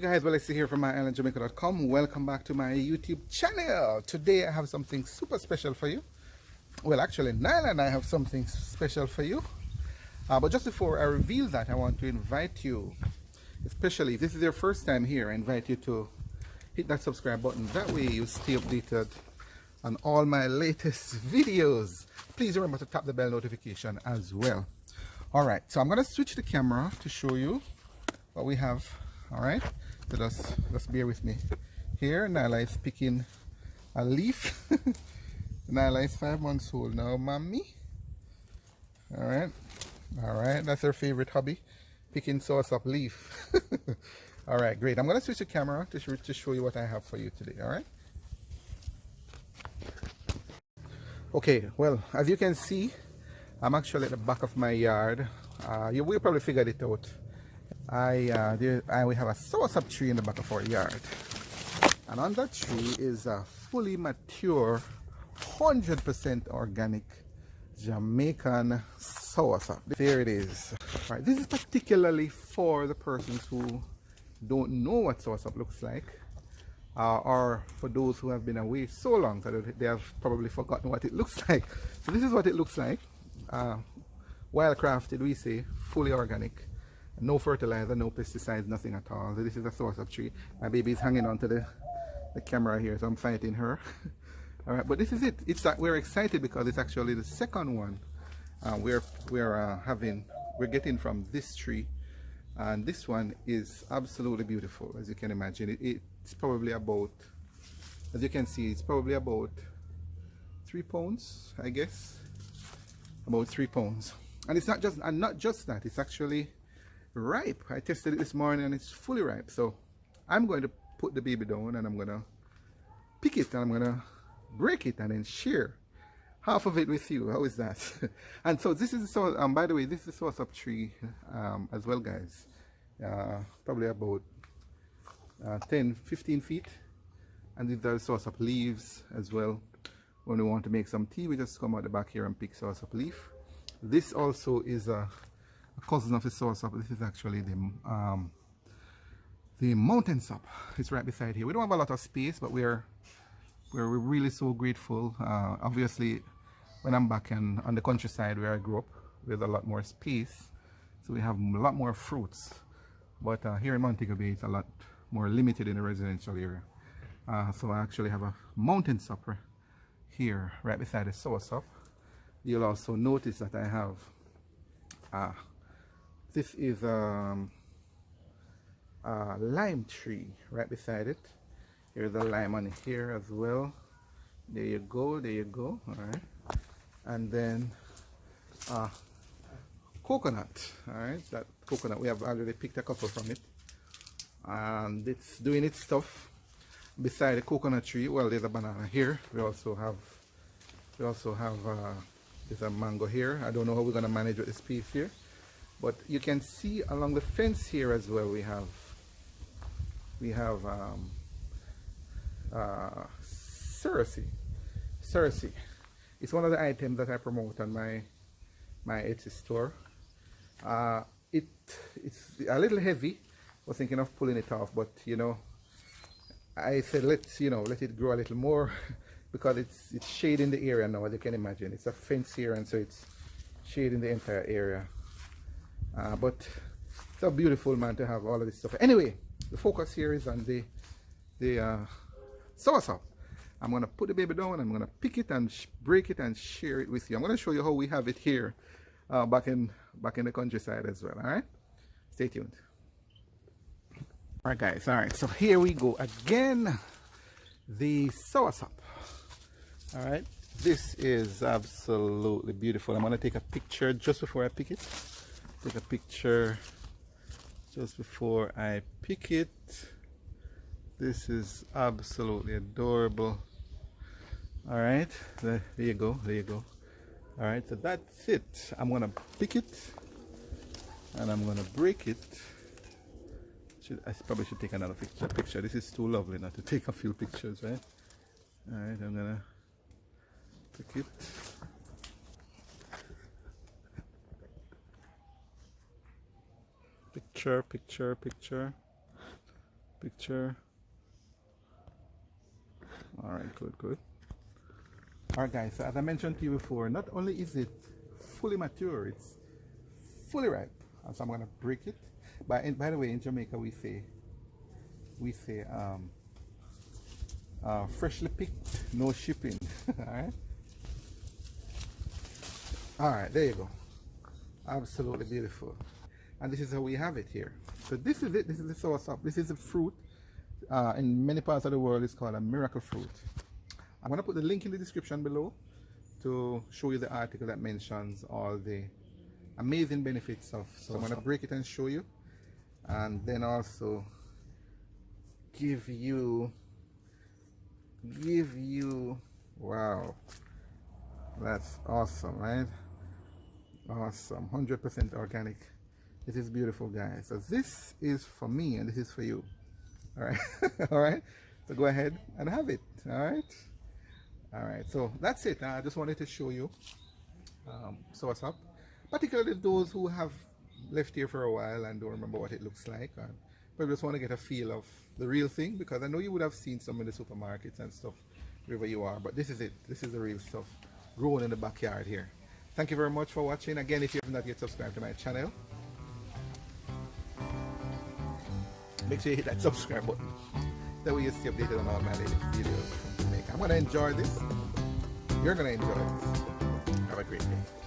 guys, Wellesley here from My-Island-Jamaica.com. Welcome back to my YouTube channel. Today I have something super special for you. Well, actually, Nile and I have something special for you. But just before I reveal that, I want to invite you, especially if this is your first time here, I invite you to hit that subscribe button. That way you stay updated on all my latest videos. Please remember to tap the bell notification as well. Alright, so I'm going to switch the camera to show you what we have. Alright, so just bear with me. Here, Nyla is picking a leaf. Nyla is 5 months old now, mommy. Alright, that's her favorite hobby, picking soursop leaf. Alright, great. I'm going to switch the camera to show you what I have for you today. Alright. Okay, well, as you can see, I'm actually at the back of my yard. You will probably figured it out. We have a soursop tree in the back of our yard, and on that tree is a fully mature 100% organic Jamaican soursop. There it is. Right, this is particularly for the persons who don't know what soursop looks like, or for those who have been away so long that they have probably forgotten what it looks like. So this is what it looks like. Wild crafted, we say, fully organic. No fertilizer, no pesticides, nothing at all. So this is a soursop tree. My baby is hanging on to the camera here, so I'm fighting her. Alright, but this is it. It's that we're excited because it's actually the second one we're getting from this tree. And this one is absolutely beautiful, as you can imagine. It's probably about, as you can see, it's probably about 3 pounds, I guess. About 3 pounds. And it's not just that, it's actually ripe. I tested it this morning and it's fully ripe. So I'm going to put the baby down and I'm going to pick it and I'm going to break it and then share half of it with you. How is that? And so this is by the way, this is a soursop tree as well, guys. Probably about 10-15 feet. And these are soursop leaves as well. When we want to make some tea, we just come out the back here and pick soursop leaf. This also is a cousin of the soursop. This is actually the mountain sop. It's right beside here. We don't have a lot of space, but we're really so grateful. Obviously, when I'm back on the countryside where I grew up, there's a lot more space, so we have a lot more fruits. But here in Montego Bay, it's a lot more limited in the residential area. So I actually have a mountain sop here right beside the soursop. You'll also notice that I have this is a lime tree right beside it. Here's a lime on here as well. There you go, there you go. All right, and then coconut. All right, that coconut, we have already picked a couple from it and it's doing its stuff. Beside the coconut tree, well, there's a banana here. We also have there's a mango here. I don't know how we're going to manage with this piece here, but you can see along the fence here as well we have Cersei. It's one of the items that I promote on my Etsy store. It's a little heavy. I was thinking of pulling it off, but you know, I said let it grow a little more because it's shading the area now, as you can imagine. It's a fence here, and so it's shading the entire area. But it's so beautiful, man, to have all of this stuff. Anyway, the focus here is on the soursop. I'm gonna put the baby down. I'm gonna pick it and break it and share it with you. I'm gonna show you how we have it here, back in the countryside as well. All right, stay tuned. All right, guys. All right, so here we go again. The soursop. All right, this is absolutely beautiful. I'm gonna take a picture just before I pick it. Take a picture just before I pick it. This is absolutely adorable. All right, there you go, there you go. All right, so that's it. I'm gonna pick it and I'm gonna break it. I probably should take another picture. This is too lovely not to take a few pictures, right? All right, I'm gonna pick it. Picture. picture. All right, good. All right, guys. So as I mentioned to you before, not only is it fully mature, it's fully ripe. So I'm gonna break it. By the way, in Jamaica we say freshly picked, no shipping. All right, there you go. Absolutely beautiful. And this is how we have it here. So this is it. This is the soursop. This is the fruit. In many parts of the world, it's called a miracle fruit. I'm going to put the link in the description below to show you the article that mentions all the amazing benefits of. So I'm going to break it and show you, and then also give you. Wow, that's awesome, right? Awesome. 100% organic. This is beautiful, guys. So this is for me and this is for you. All right. All right, so go ahead and have it. All right, so that's it. I just wanted to show you soursop, particularly those who have left here for a while and don't remember what it looks like, but just want to get a feel of the real thing, because I know you would have seen some in the supermarkets and stuff wherever you are, but this is it. This is the real stuff grown in the backyard here. Thank you very much for watching. Again, if you have not yet subscribed to my channel, make sure you hit that subscribe button. That way you stay updated on all my latest videos from Jamaica. I'm going to enjoy this. You're going to enjoy this. Have a great day.